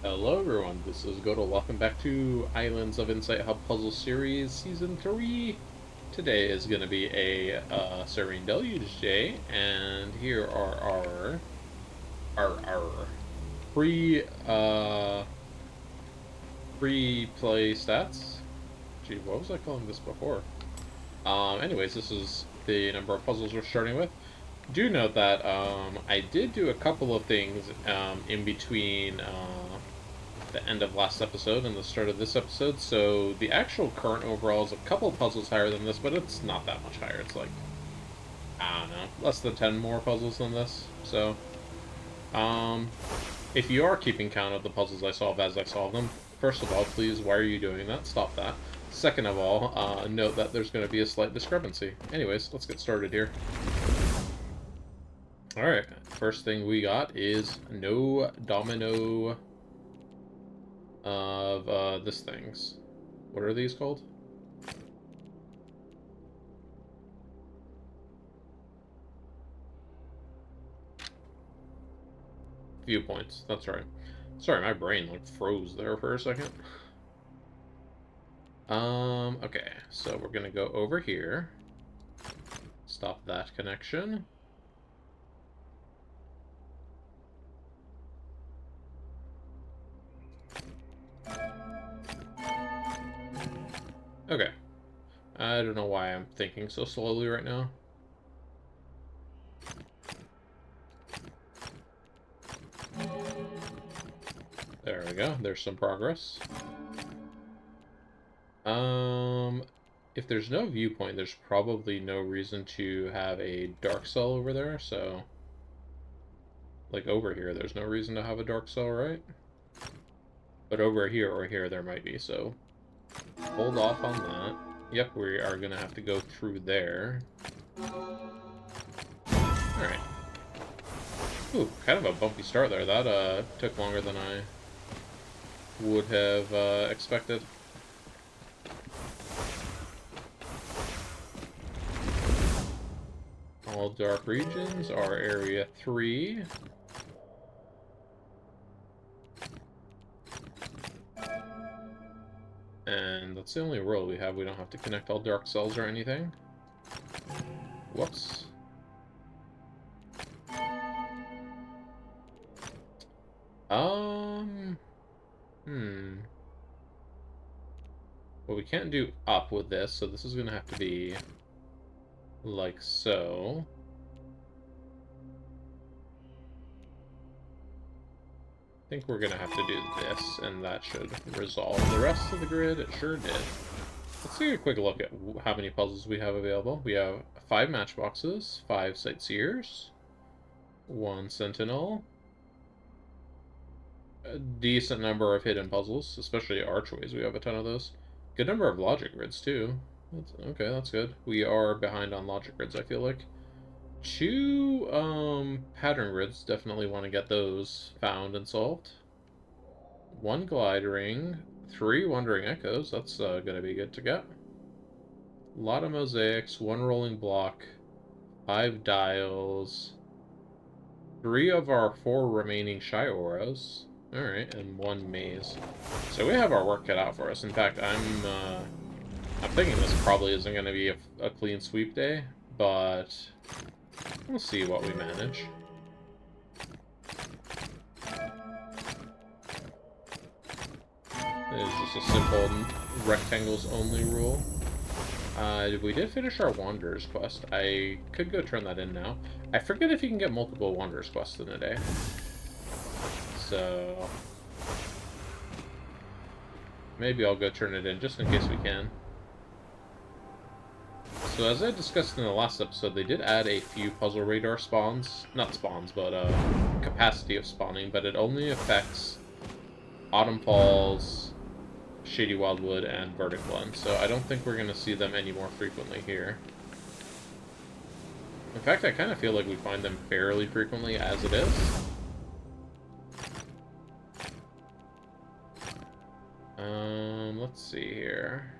Hello everyone, this is Godel. Welcome back to Islands of Insight Hub Puzzle Series Season 3. Today is going to be a Serene Deluge day, and here are our pre, pre-play stats. Gee, what was I calling this before? Anyways, this is the number of puzzles we're starting with. Do note that I did do a couple of things in between the end of last episode and the start of this episode, so the actual current overall is a couple of puzzles higher than this, but it's not that much higher. It's like, I don't know, less than 10 more puzzles than this. So, um, if you are keeping count of the puzzles I solve as I solve them, first of all, please, why are you doing that? Stop that. Second of all, note that there's going to be a slight discrepancy. Anyways, let's get started here. Alright, first thing we got is no domino of this things. What are these called? Viewpoints. That's right. Sorry, my brain like froze there for a second. Okay, so we're gonna go over here. Stop that connection. Okay. I don't know why I'm thinking so slowly right now. There we go. There's some progress. If there's no viewpoint, there's probably no reason to have a dark cell over there, so... Like, over here, there's no reason to have a dark cell, right? But over here or here, there might be, so... Hold off on that. Yep, we are gonna have to go through there. Alright. Ooh, kind of a bumpy start there. That, took longer than I would have, expected. All dark regions are Area 3. And that's the only rule we have. We don't have to connect all dark cells or anything. Whoops. Hmm. Well, we can't do up with this, so this is gonna have to be like so. I think we're gonna have to do this, and that should resolve the rest of the grid. It sure did. Let's take a quick look at how many puzzles we have available. We have 5 matchboxes, 5 sightseers, 1 sentinel, a decent number of hidden puzzles, especially archways. We have a ton of those. Good number of logic grids, too. Okay, that's good. We are behind on logic grids, I feel like. 2 pattern grids, definitely want to get those found and solved. 1 glide ring, 3 wandering echoes, that's gonna be good to get. A lot of mosaics, 1 rolling block, 5 dials, 3 of our 4 remaining shy auras. Alright, and 1 maze. So we have our work cut out for us. In fact, I'm thinking this probably isn't going to be a clean sweep day, but we'll see what we manage. It is just a simple rectangles only rule. We did finish our Wanderers quest. I could go turn that in now. I forget if you can get multiple Wanderers quests in a day. So... maybe I'll go turn it in, just in case we can. So as I discussed in the last episode, they did add a few puzzle radar spawns. Not spawns, but capacity of spawning, but it only affects Autumn Falls, Shady Wildwood, and Verdent Glenn. So I don't think we're going to see them any more frequently here. In fact, I kind of feel like we find them fairly frequently as it is. Let's see here.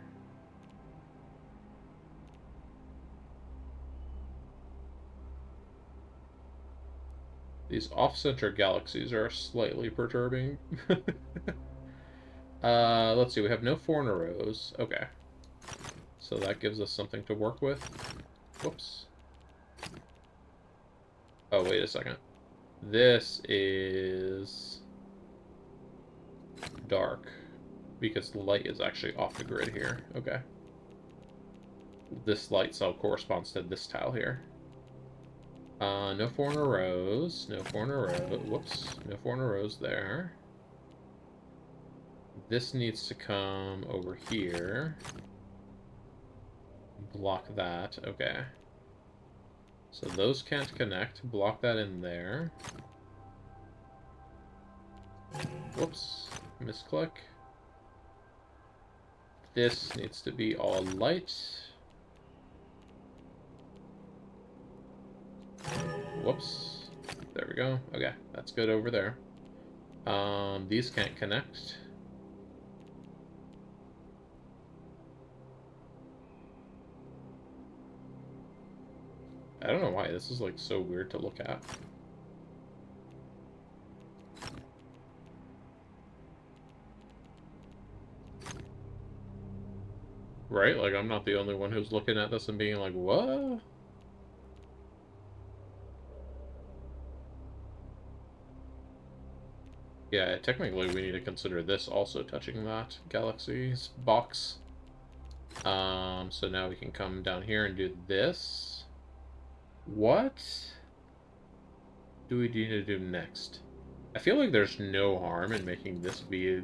These off-center galaxies are slightly perturbing. Let's see. We have no 4 in a rows. Okay. So that gives us something to work with. Whoops. Oh, wait a second. This is dark because the light is actually off the grid here. Okay. This light cell corresponds to this tile here. No 4 in a rows. No 4 in a row. Whoops. No 4 in a rows there. This needs to come over here. Block that. Okay. So those can't connect. Block that in there. Whoops. Misclick. This needs to be all light. Whoops. There we go. Okay, that's good over there. These can't connect. I don't know why. This is, like, so weird to look at. Right? Like, I'm not the only one who's looking at this and being like, what? Yeah, technically we need to consider this also touching that galaxy's box. So now we can come down here and do this. What do we need to do next? I feel like there's no harm in making this be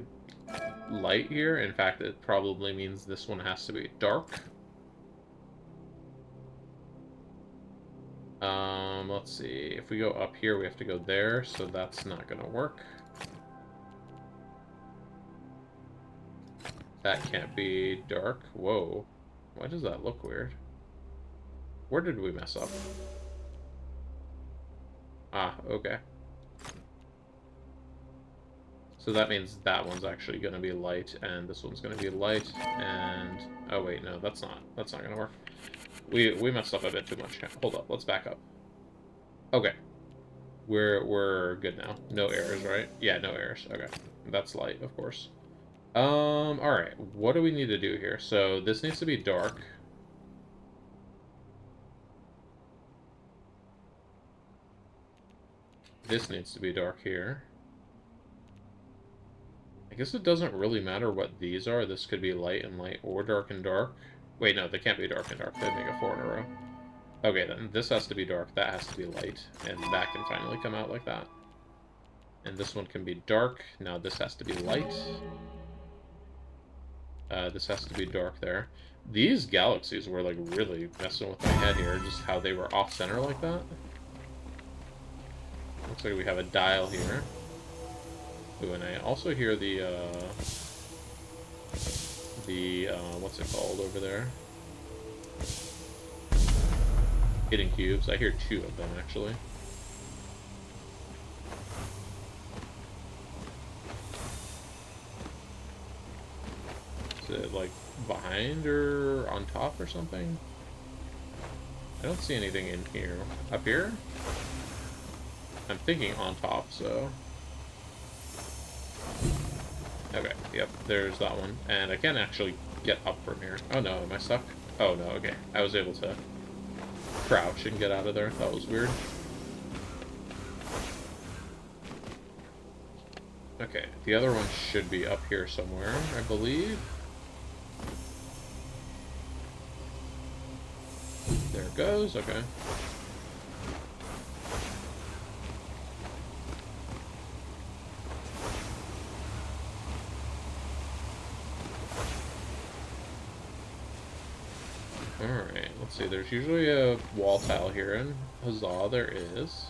light here. In fact, it probably means this one has to be dark. Let's see. If we go up here, we have to go there, so that's not gonna work. That can't be dark. Whoa. Why does that look weird? Where did we mess up? Ah, okay. So that means that one's actually going to be light, and this one's going to be light, and... Oh, wait, no, that's not going to work. We messed up a bit too much. Hold up, let's back up. Okay. We're good now. No errors, right? Yeah, no errors. Okay. That's light, of course. Alright. What do we need to do here? So, this needs to be dark. This needs to be dark here. I guess it doesn't really matter what these are. This could be light and light, or dark and dark. Wait, no, they can't be dark and dark. They'd make a 4 in a row. Okay, then this has to be dark, that has to be light, and that can finally come out like that. And this one can be dark. Now this has to be light. This has to be dark there. These galaxies were, like, really messing with my head here, just how they were off-center like that. Looks like we have a dial here. Ooh, and I also hear the what's it called over there? Hidden cubes. I hear 2 of them, actually. Is it, like, behind or on top or something? I don't see anything in here. Up here? I'm thinking on top, so... Okay, yep, there's that one. And I can't actually get up from here. Oh no, am I stuck? Oh no, okay. I was able to crouch and get out of there. That was weird. Okay, the other one should be up here somewhere, I believe. There it goes, okay. Alright, let's see, there's usually a wall tile here, and huzzah, there is.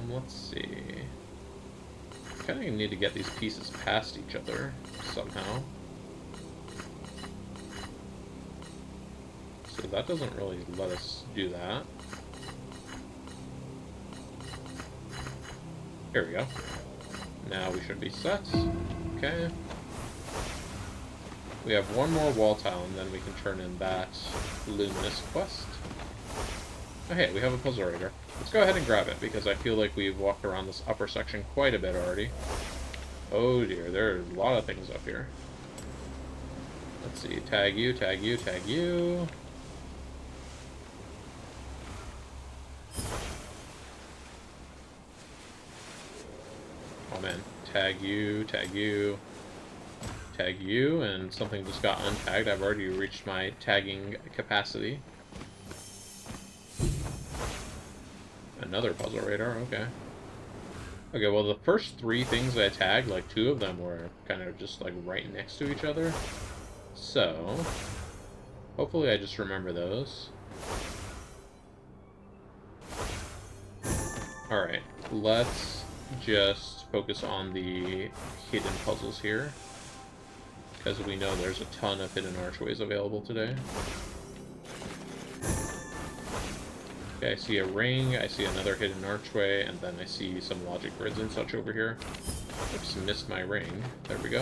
Let's see. Kinda need to get these pieces past each other, somehow. So that doesn't really let us do that. Here we go. Now we should be set. Okay. We have one more wall tile, and then we can turn in that luminous quest. Oh, hey, we have a puzzle radar. Let's go ahead and grab it, because I feel like we've walked around this upper section quite a bit already. Oh dear, there's a lot of things up here. Let's see, tag you, tag you, tag you. Oh man, tag you, tag you, tag you, and something just got untagged. I've already reached my tagging capacity. Another puzzle radar, okay. Okay, well the first 3 things I tagged, like 2 of them were kind of just like right next to each other. So, hopefully I just remember those. Alright, let's just focus on the hidden puzzles here, because we know there's a ton of hidden archways available today. Okay, I see a ring, I see another hidden archway, and then I see some logic grids and such over here. Oops, missed my ring. There we go.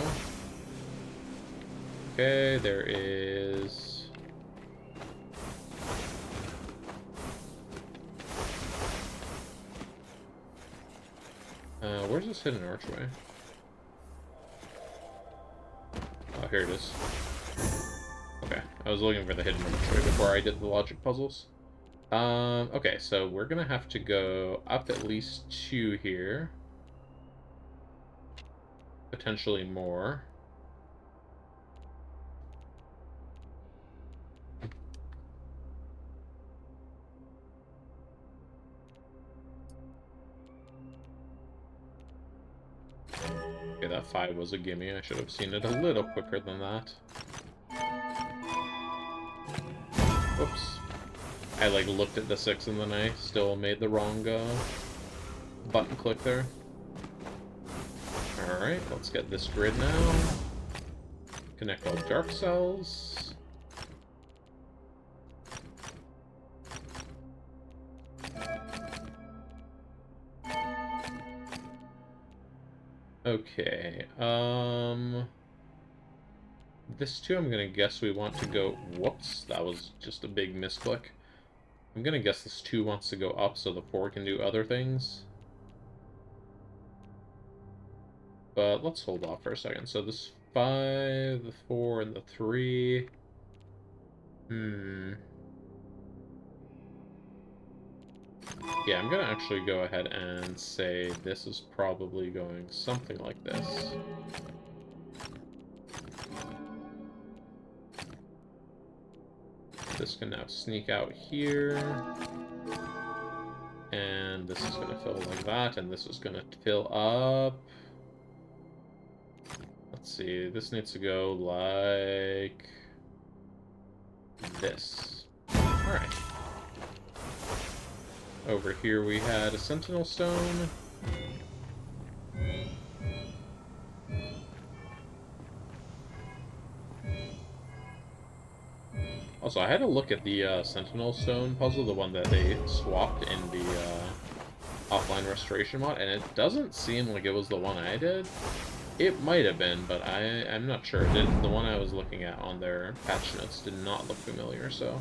Okay, there is... where's this hidden archway? Oh, here it is. Okay, I was looking for the hidden archway before I did the logic puzzles. Okay, so we're gonna have to go up at least 2 here. Potentially more. Okay, that 5 was a gimme. I should have seen it a little quicker than that. Whoops. I, like, looked at the 6 and then I still made the wrong, button click there. Alright, let's get this grid now. Connect all dark cells. Okay, this 2 I'm gonna guess we want to go... Whoops, that was just a big misclick. I'm gonna guess this 2 wants to go up so the 4 can do other things. But let's hold off for a second. So this 5, the 4, and the 3... Yeah, I'm gonna actually go ahead and say this is probably going something like this. This can now sneak out here. And this is gonna fill like that, and this is gonna fill up. Let's see, this needs to go like this. Alright. Over here we had a sentinel stone. Also, I had to look at the sentinel stone puzzle, the one that they swapped in the offline restoration mod, and it doesn't seem like it was the one I did. It might have been, but I'm not sure. The one I was looking at on their patch notes did not look familiar, so...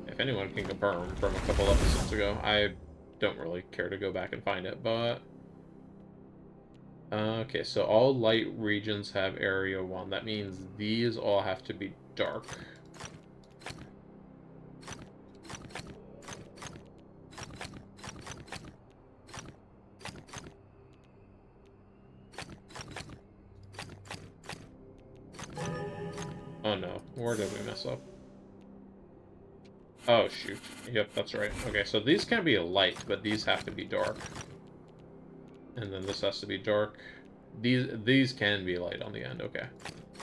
if anyone can confirm from a couple episodes ago, I don't really care to go back and find it, but... okay, so all light regions have area 1. That means these all have to be dark. Oh no, where did we mess up? Oh shoot, yep, that's right. Okay, so these can't be light, but these have to be dark. And then this has to be dark. These can be light on the end, okay.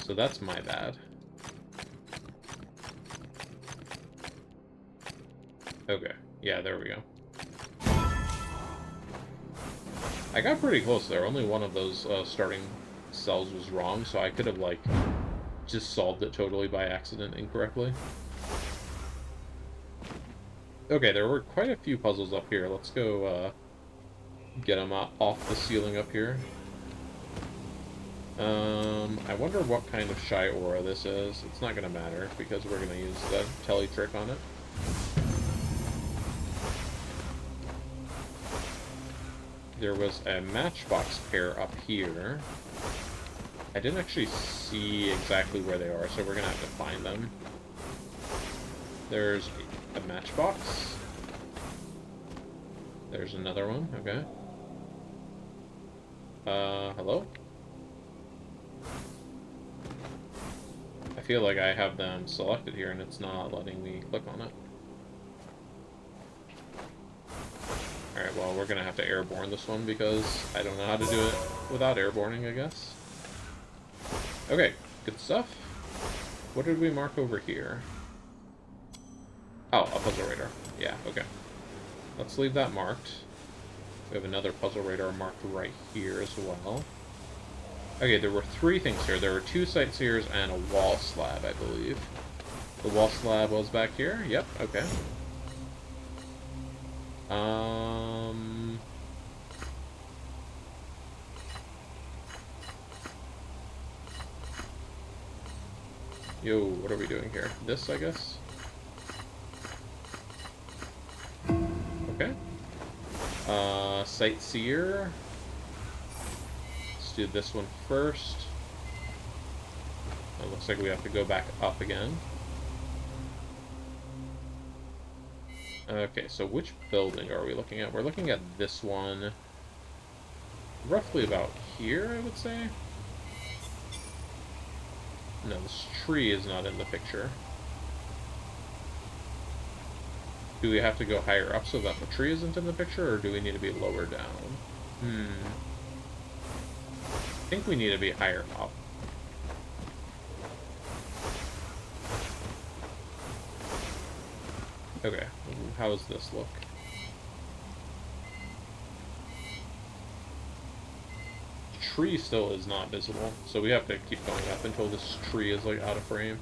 So that's my bad. Okay, yeah, there we go. I got pretty close there. Only one of those starting cells was wrong, so I could have, like, just solved it totally by accident incorrectly. Okay, there were quite a few puzzles up here. Let's go get them off the ceiling up here. I wonder what kind of shy aura this is. It's not going to matter, because we're going to use the telly trick on it. There was a matchbox pair up here. I didn't actually see exactly where they are, so we're gonna have to find them. There's a matchbox. There's another one, okay. Hello? I feel like I have them selected here and it's not letting me click on it. Alright, well, we're gonna have to airborne this one because I don't know how to do it without airborning, I guess. Okay, good stuff. What did we mark over here? Oh, a puzzle radar. Yeah, okay. Let's leave that marked. We have another puzzle radar marked right here as well. Okay, there were 3 things here. There were 2 sightseers and a wall slab, I believe. The wall slab was back here? Yep, okay. Yo, what are we doing here? This, I guess? Okay. Sightseer. Let's do this one first. It looks like we have to go back up again. Okay, so which building are we looking at? We're looking at this one. Roughly about here, I would say. No, this tree is not in the picture. Do we have to go higher up so that the tree isn't in the picture, or do we need to be lower down? I think we need to be higher up. Okay, how does this look? Tree still is not visible, so we have to keep going up until this tree is like out of frame.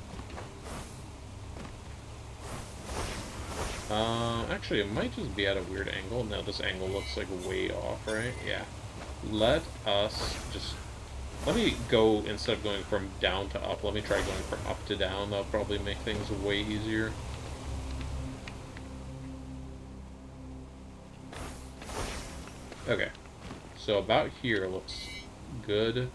Actually, it might just be at a weird angle. No, this angle looks like way off, right? Yeah. Let me go, instead of going from down to up, let me try going from up to down. That'll probably make things way easier. Okay. So about here looks good.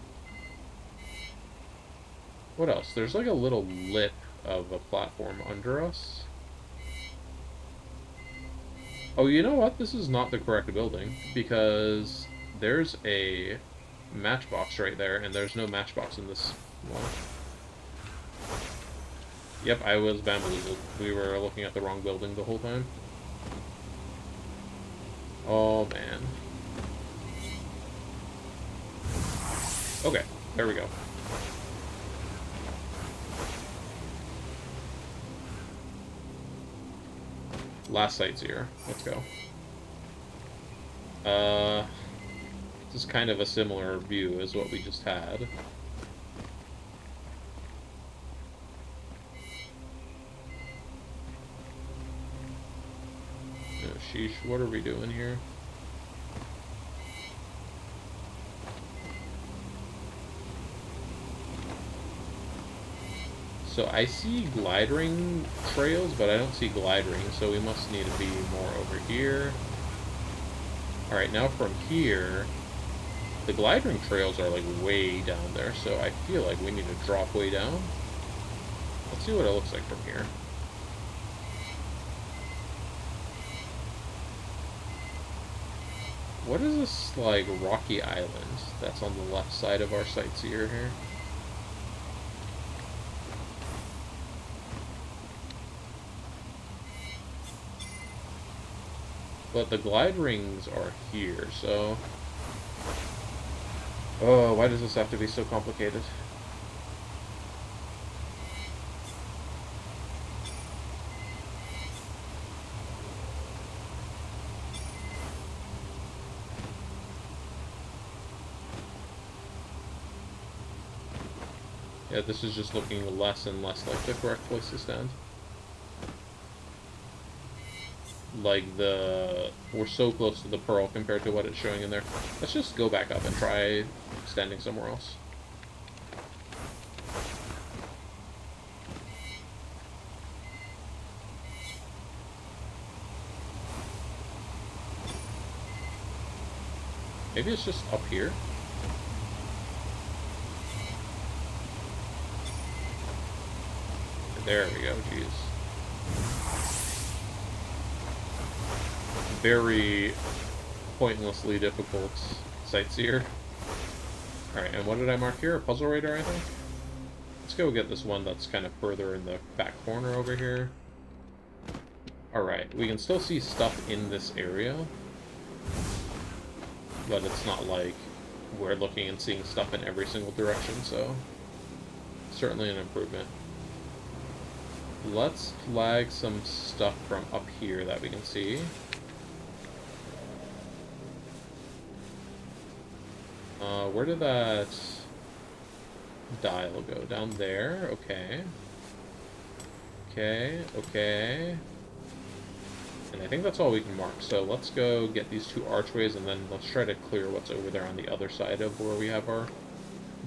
What else? There's like a little lip of a platform under us. Oh, you know what? This is not the correct building, because there's a matchbox right there, and there's no matchbox in this one. Yep, I was bamboozled. We were looking at the wrong building the whole time. Oh, man. Okay, there we go. Last sightseer. Let's go. This is kind of a similar view as what we just had. Oh, sheesh, what are we doing here? So I see glide ring trails, but I don't see glide rings, so we must need to be more over here. Alright, now from here, the glide ring trails are like way down there, so I feel like we need to drop way down. Let's see what it looks like from here. What is this, like, rocky island that's on the left side of our sightseer here? But the glide rings are here, so... Oh, why does this have to be so complicated? Yeah, this is just looking less and less like the correct place to stand. Like we're so close to the pearl compared to what it's showing in there. Let's just go back up and try standing somewhere else. Maybe it's just up here? There we go, jeez. Very pointlessly difficult sightseer. Alright, and what did I mark here? A puzzle radar, I think? Let's go get this one that's kind of further in the back corner over here. Alright, we can still see stuff in this area, but it's not like we're looking and seeing stuff in every single direction, so certainly an improvement. Let's flag some stuff from up here that we can see. Where did that dial go? Down there? Okay. Okay, okay. And I think that's all we can mark. So let's go get these two archways, and then let's try to clear what's over there on the other side of where we have our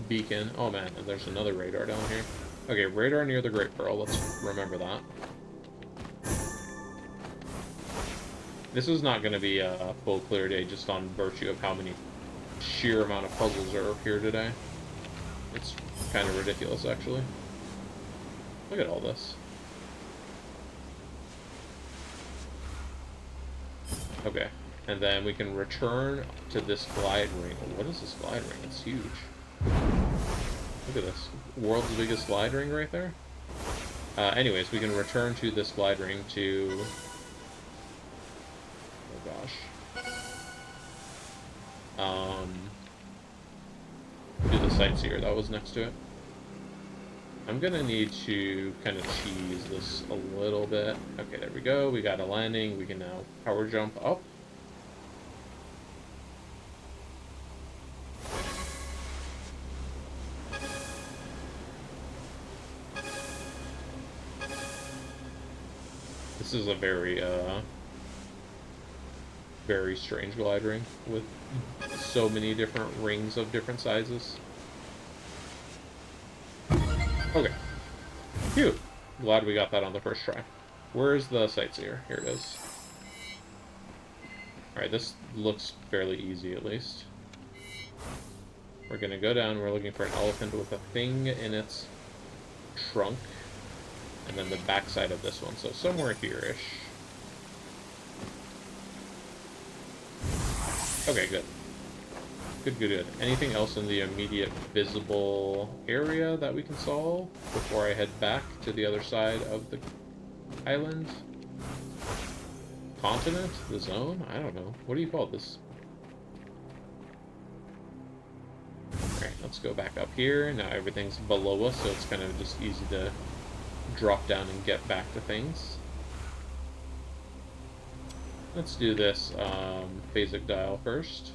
beacon. Oh man, and there's another radar down here. Okay, radar near the Great Pearl. Let's remember that. This is not going to be a full clear day just on virtue of how many sheer amount of puzzles are here today. It's kind of ridiculous, actually. Look at all this. Okay, and then we can return to this glide ring. What is this glide ring? It's huge. Look at this. World's biggest glide ring right there. Anyways, we can return to this glide ring to... Oh gosh. Do the sightseer that was next to it. I'm gonna need to kind of cheese this a little bit. Okay, there we go. We got a landing. We can now power jump up. This is a very, very strange glide ring with so many different rings of different sizes. Okay. Phew. Glad we got that on the first try. Where's the sightseer? Here it is. Alright, this looks fairly easy at least. We're gonna go down, we're looking for an elephant with a thing in its trunk. And then the backside of this one, so somewhere here-ish. Okay, good. Good. Anything else in the immediate visible area that we can solve before I head back to the other side of the island? Continent? The zone? I don't know. What do you call this? Alright, let's go back up here. Now everything's below us, so it's kind of just easy to drop down and get back to things. Let's do this phasic dial first.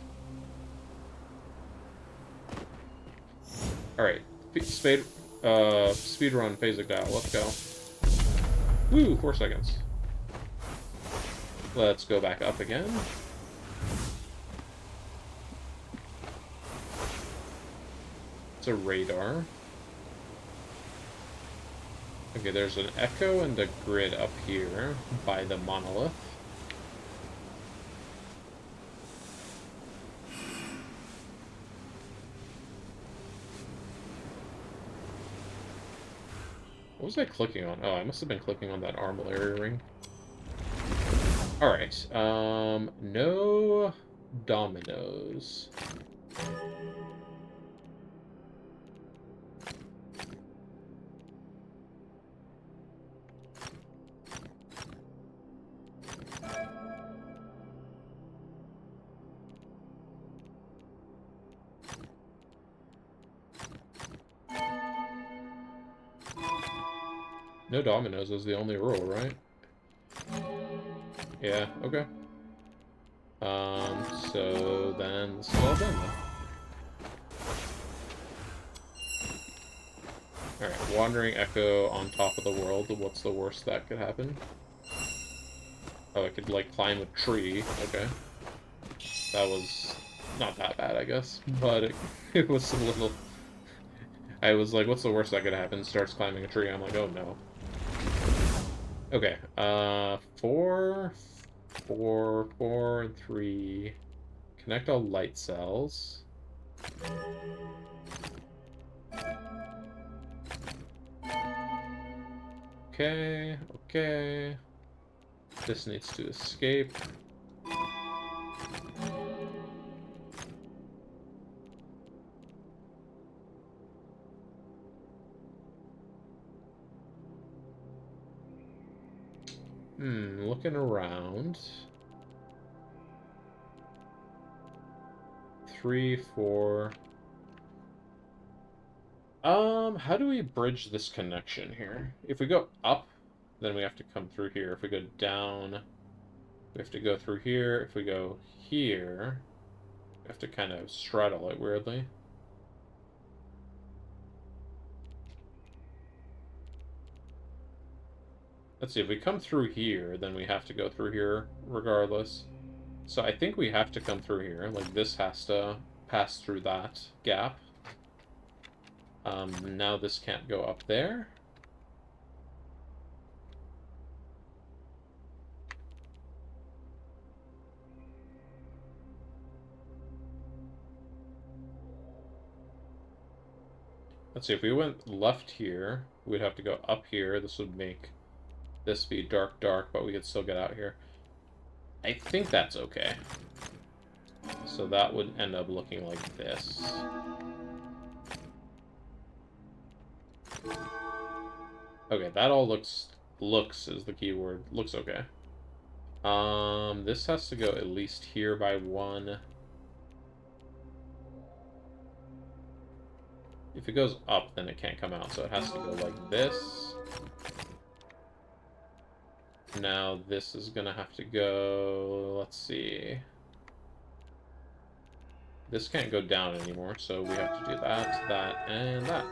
Alright, speedrun phasic dial, let's go. Woo, 4 seconds. Let's go back up again. It's a radar. Okay, there's an echo and a grid up here by the monolith. What was I clicking on? Oh, I must have been clicking on that armillary ring. Alright, no dominoes. No dominoes is the only rule, right? Yeah, okay. So then this is all done then. Alright, wandering echo on top of the world. What's the worst that could happen? Oh, I could, like, climb a tree. Okay. That was not that bad, I guess. But it was a little... I was like, what's the worst that could happen? Starts climbing a tree. I'm like, oh no. Okay, 4, 4, 4, and 3. Connect all light cells. Okay, okay. This needs to escape. Looking around. 3, 4. How do we bridge this connection here? If we go up, then we have to come through here. If we go down, we have to go through here. If we go here, we have to kind of straddle it weirdly. Let's see, if we come through here, then we have to go through here regardless. So I think we have to come through here. Like, this has to pass through that gap. Now this can't go up there. Let's see, if we went left here, we'd have to go up here. This would make this be dark, dark, but we could still get out here. I think that's okay. So that would end up looking like this. Okay, that all looks is the key word. Looks okay. This has to go at least here by 1. If it goes up, then it can't come out, so it has to go like this. Now this is gonna have to go, let's see. This can't go down anymore, so we have to do that, that, and that.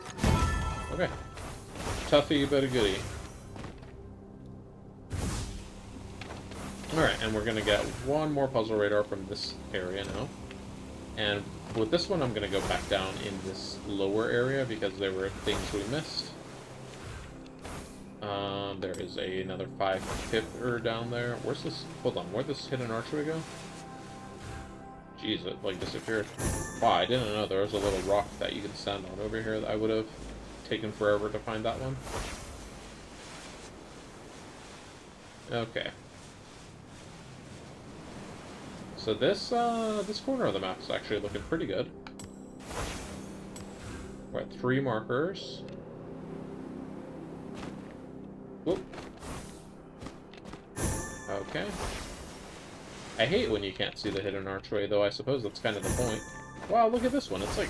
Okay. Toughy but a goodie. Alright, and we're gonna get one more puzzle radar from this area now. And with this one, I'm gonna go back down in this lower area because there were things we missed. There is another 5 pipper down there. Where's this? Hold on, where'd this hidden archway go? Jeez, it like disappeared. Wow, I didn't know there was a little rock that you could stand on over here that I would have taken forever to find that one. Okay. So this this corner of the map is actually looking pretty good. We're at 3 markers. Whoop. Okay. I hate when you can't see the hidden archway, though I suppose that's kind of the point. Wow, look at this one. It's like,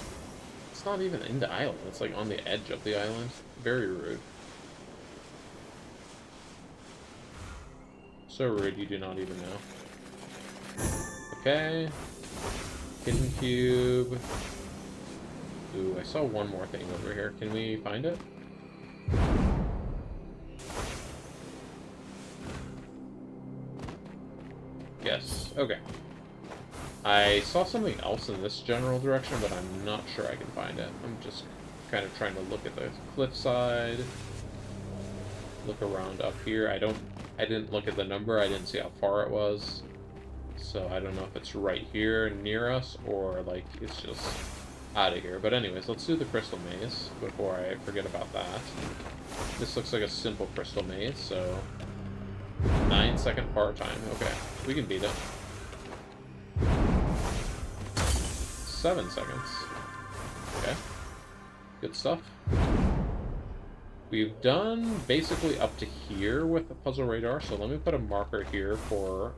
it's not even in the island. It's like on the edge of the island. Very rude. So rude, you do not even know. Okay. Hidden cube. Ooh, I saw one more thing over here. Can we find it? Yes. Okay. I saw something else in this general direction, but I'm not sure I can find it. I'm just kind of trying to look at the cliffside. Look around up here. I didn't look at the number. I didn't see how far it was. So I don't know if it's right here near us or like it's just out of here. But anyways, let's do the crystal maze before I forget about that. This looks like a simple crystal maze, so 9-second part time. Okay, we can beat it. 7 seconds. Okay, good stuff. We've done basically up to here with the puzzle radar, so let me put a marker here for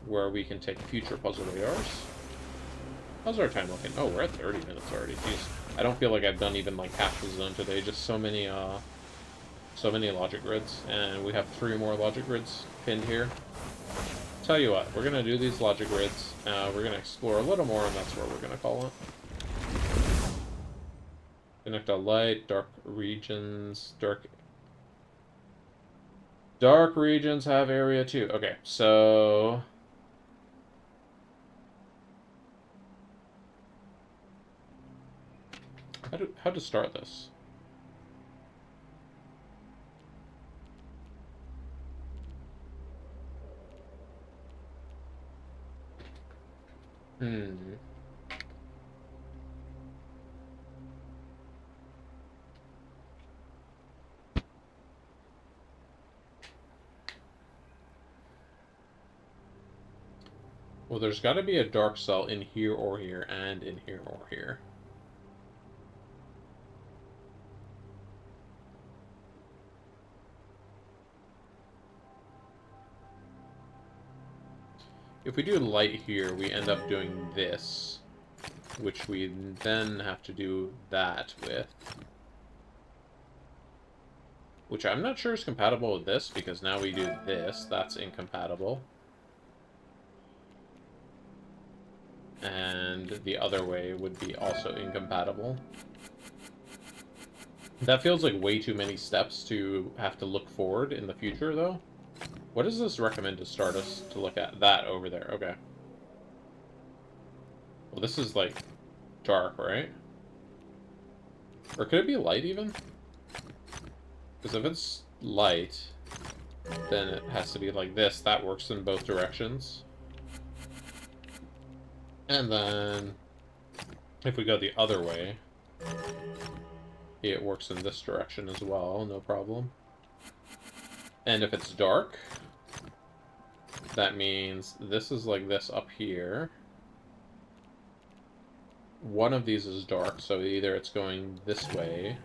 where we can take future puzzle radars. How's our time looking? Oh, we're at 30 minutes already. Jeez, I don't feel like I've done even like half the zone today. Just so many logic grids, and we have 3 more logic grids pinned here. Tell you what, we're gonna do these logic grids. We're gonna explore a little more, and that's where we're gonna call it. Connect a light, dark regions, dark regions have area 2. Okay, so how to start this? Hmm. Well, there's got to be a dark cell in here or here, and in here or here. If we do light here, we end up doing this, which we then have to do that with. Which I'm not sure is compatible with this, because now we do this. That's incompatible. And the other way would be also incompatible. That feels like way too many steps to have to look forward in the future, though. What does this recommend to start us to look at? That over there, okay. Well, this is, like, dark, right? Or could it be light, even? Because if it's light, then it has to be like this. That works in both directions. And then, if we go the other way, it works in this direction as well, no problem. And if it's dark, that means this is like this up here. One of these is dark, so either it's going this way,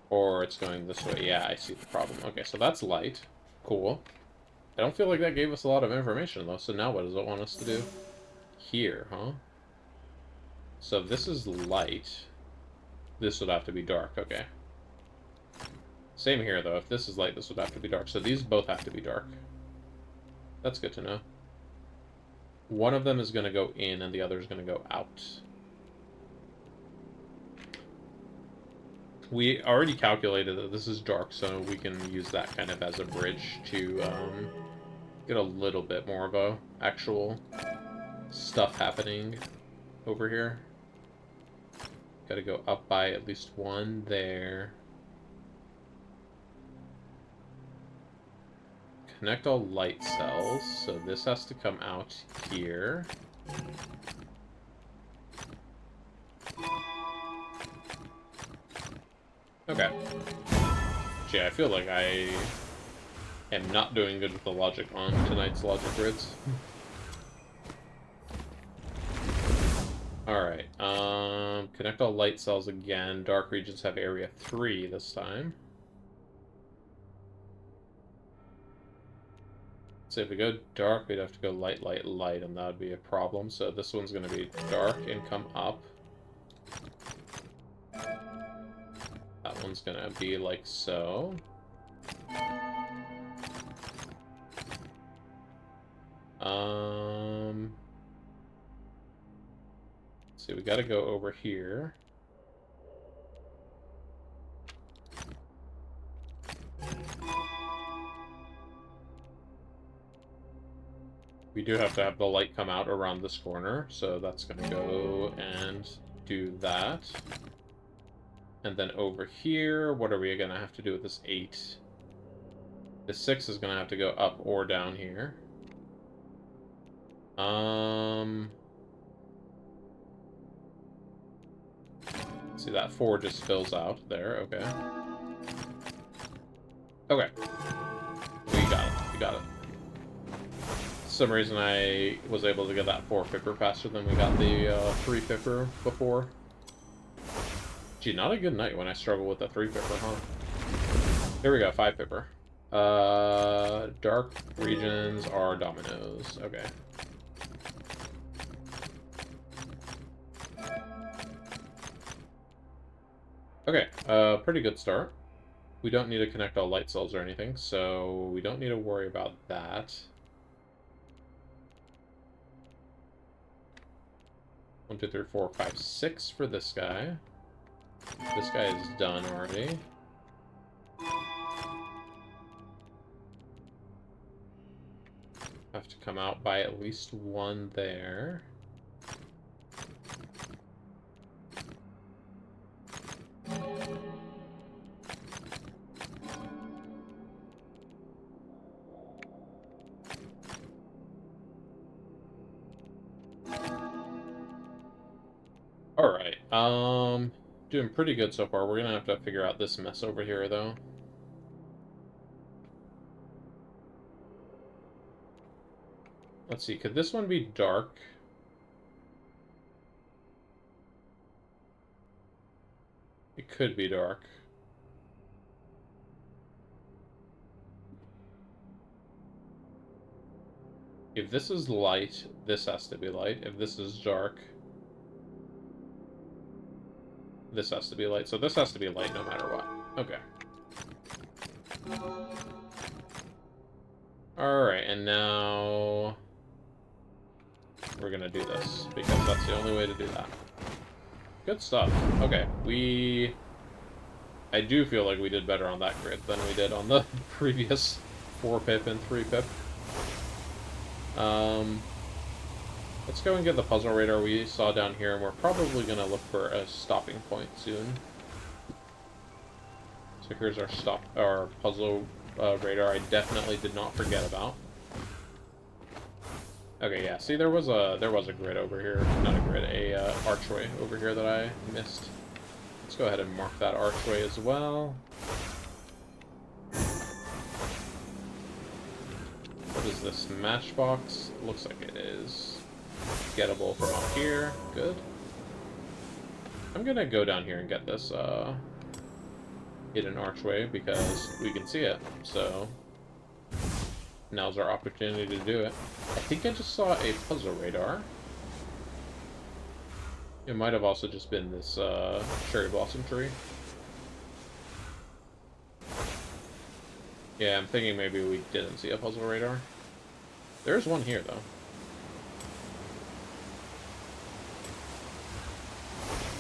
or it's going this way. Yeah, I see the problem. Okay, so that's light. Cool. I don't feel like that gave us a lot of information, though, so now what does it want us to do? Here, huh? So if this is light, this would have to be dark, okay. Same here, though. If this is light, this would have to be dark. So these both have to be dark. That's good to know. One of them is going to go in, and the other is going to go out. We already calculated that this is dark, so we can use that kind of as a bridge to get a little bit more of a actual stuff happening over here. Got to go up by at least one there. Connect all light cells, so this has to come out here. Okay. Gee, I feel like I am not doing good with the logic on tonight's logic grids. Alright, connect all light cells again. Dark regions have area 3 this time. So if we go dark, we'd have to go light, light, light, and that would be a problem. So this one's going to be dark and come up. That one's going to be like so. See, we got to go over here. We do have to have the light come out around this corner, so that's going to go and do that. And then over here, what are we going to have to do with this 8? The 6 is going to have to go up or down here. See, that 4 just fills out there, okay. Okay. We got it, we got it. For some reason I was able to get that 4 Pipper faster than we got the 3 Pipper before. Gee, not a good night when I struggle with the 3 Pipper, huh? Here we go, 5 Pipper. Dark regions are dominoes. Okay. Okay, pretty good start. We don't need to connect all light cells or anything, so we don't need to worry about that. 1, 2, 3, 4, 5, 6 for this guy. This guy is done already. Have to come out by at least 1 there. Doing pretty good so far. We're gonna have to figure out this mess over here, though. Let's see, could this one be dark? It could be dark. If this is light, this has to be light. If this is dark, this has to be light. So this has to be light no matter what. Okay. Alright, and now we're gonna do this, because that's the only way to do that. Good stuff. Okay, I do feel like we did better on that grid than we did on the previous 4-pip and 3-pip. Let's go and get the puzzle radar we saw down here, and we're probably going to look for a stopping point soon. So here's our puzzle radar I definitely did not forget about. Okay, yeah, see, there was a grid over here. Not a grid, a archway over here that I missed. Let's go ahead and mark that archway as well. What is this, matchbox? Looks like it is gettable from up here. Good. I'm gonna go down here and get this hidden archway because we can see it. So now's our opportunity to do it. I think I just saw a puzzle radar. It might have also just been this cherry blossom tree. Yeah, I'm thinking maybe we didn't see a puzzle radar. There's one here, though.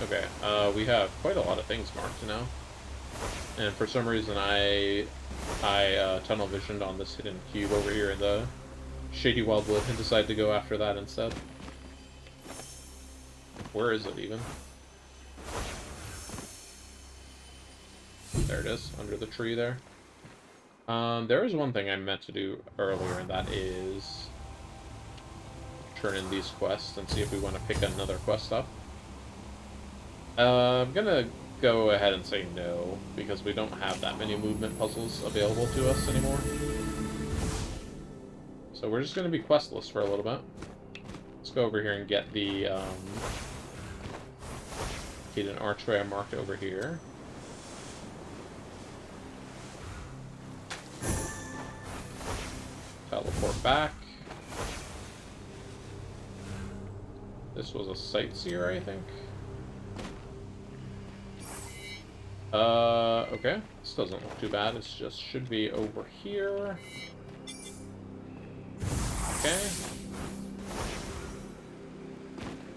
Okay, we have quite a lot of things marked now. And for some reason I tunnel visioned on this hidden cube over here in the Shady Wildwood and decided to go after that instead. Where is it even? There it is, under the tree there. There is one thing I meant to do earlier, and that is turn in these quests and see if we want to pick another quest up. I'm gonna go ahead and say no, because we don't have that many movement puzzles available to us anymore. So we're just gonna be questless for a little bit. Let's go over here and get the hidden archway I marked over here. Teleport back. This was a sightseer, I think. Okay. This doesn't look too bad. It just should be over here. Okay.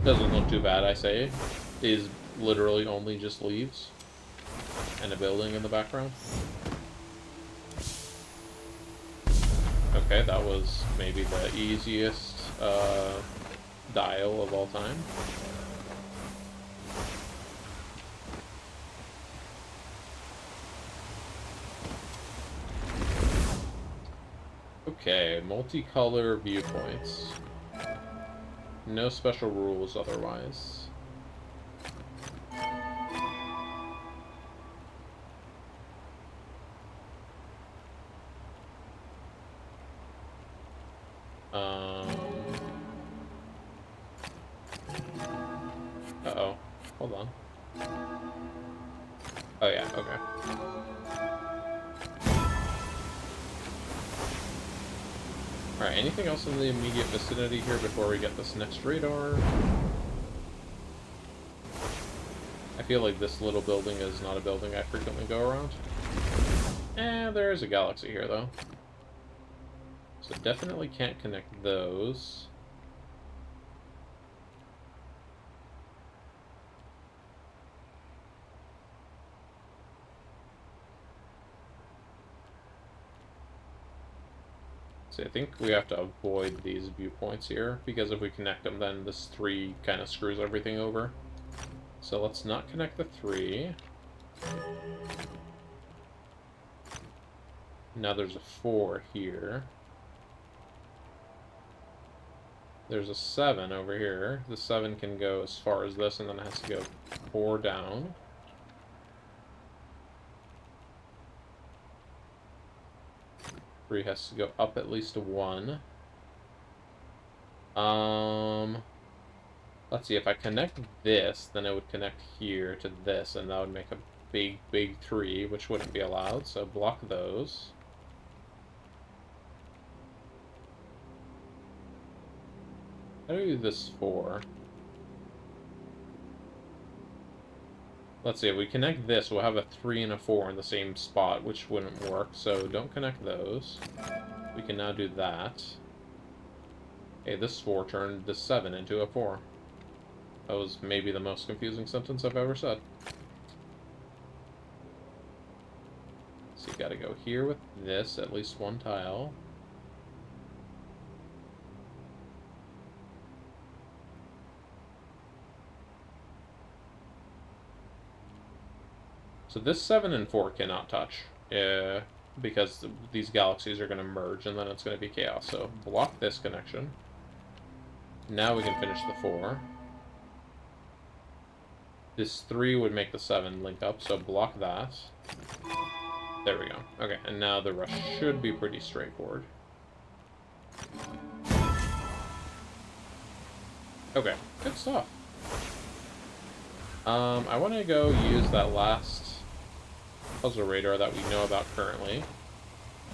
Doesn't look too bad, I say. Is literally only just leaves. And a building in the background. Okay, that was maybe the easiest dial of all time. Okay, multicolor viewpoints. No special rules otherwise. Uh-oh. Hold on. Oh yeah, okay. Alright, anything else in the immediate vicinity here before we get this next radar? I feel like this little building is not a building I frequently go around. There is a galaxy here, though. So definitely can't connect those. So I think we have to avoid these viewpoints here, because if we connect them, then this 3 kind of screws everything over. So let's not connect the 3. Now there's a 4 here. There's a 7 over here. The 7 can go as far as this, and then it has to go 4 down. Three has to go up at least 1. Let's see, if I connect this, then it would connect here to this, and that would make a big, big 3, which wouldn't be allowed, so block those. How do I do this 4? Let's see, if we connect this, we'll have a 3 and a 4 in the same spot, which wouldn't work, so don't connect those. We can now do that. Hey, this 4 turned this 7 into a 4. That was maybe the most confusing sentence I've ever said. So you gotta go here with this, at least one tile. So this 7 and 4 cannot touch, because these galaxies are going to merge, and then it's going to be chaos. So block this connection. Now we can finish the 4. This 3 would make the 7 link up, so block that. There we go. Okay, and now the rest should be pretty straightforward. Okay, good stuff. I want to go use that last puzzle radar that we know about currently.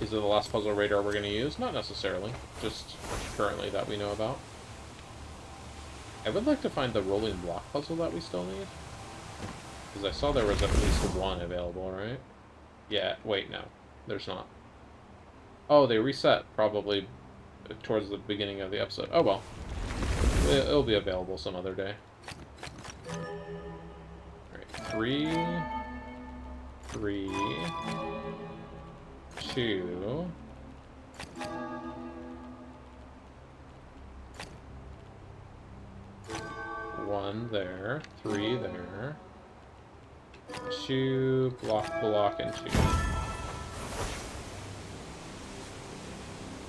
Is it the last puzzle radar we're going to use? Not necessarily, just currently that we know about. I would like to find the rolling block puzzle that we still need. Because I saw there was at least one available, right? Yeah, wait, no. There's not. Oh, they reset probably towards the beginning of the episode. Oh well. It'll be available some other day. Alright, 3, 3, 2, 1 there, 3 there, 2, block, block, and 2.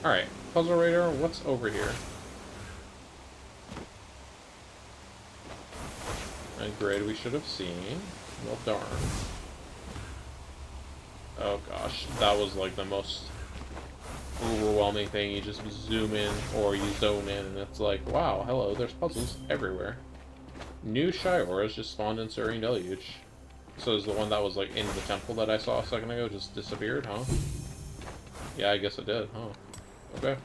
Alright, puzzle radar, what's over here? A grid we should have seen. Well, darn. Oh gosh, that was like the most overwhelming thing. You just zoom in or you zone in and it's like, wow, hello, there's puzzles everywhere. New Shioras just spawned in Serene Deluge. So is the one that was like in the temple that I saw a second ago just disappeared, huh? Yeah, I guess it did, huh? Okay.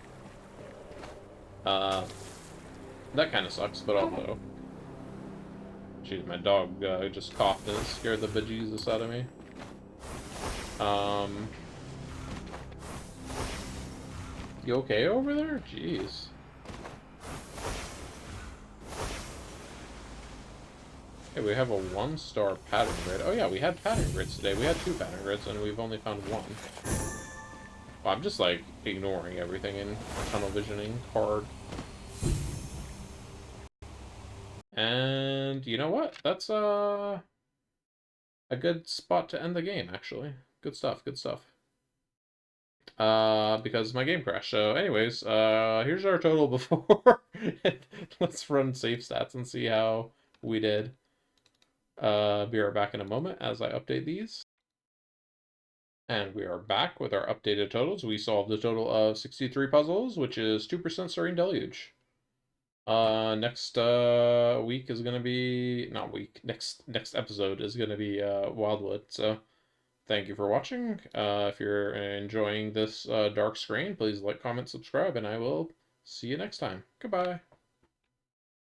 That kind of sucks, but also... Jeez, my dog just coughed and it scared the bejesus out of me. You okay over there? Jeez. Okay, we have a 1-star pattern grid. Oh yeah, we had pattern grids today. We had 2 pattern grids and we've only found 1. Well, I'm just like ignoring everything in tunnel visioning hard. And you know what? That's a good spot to end the game, actually. Good stuff, good stuff. Because my game crashed. So anyways, here's our total before. Let's run save stats and see how we did. Be right back in a moment as I update these. And we are back with our updated totals. We solved a total of 63 puzzles, which is 2% Serene Deluge. Next week is gonna be next episode is gonna be Wildwood. So thank you for watching. If you're enjoying this dark screen, please like, comment, subscribe, and I will see you next time. Goodbye.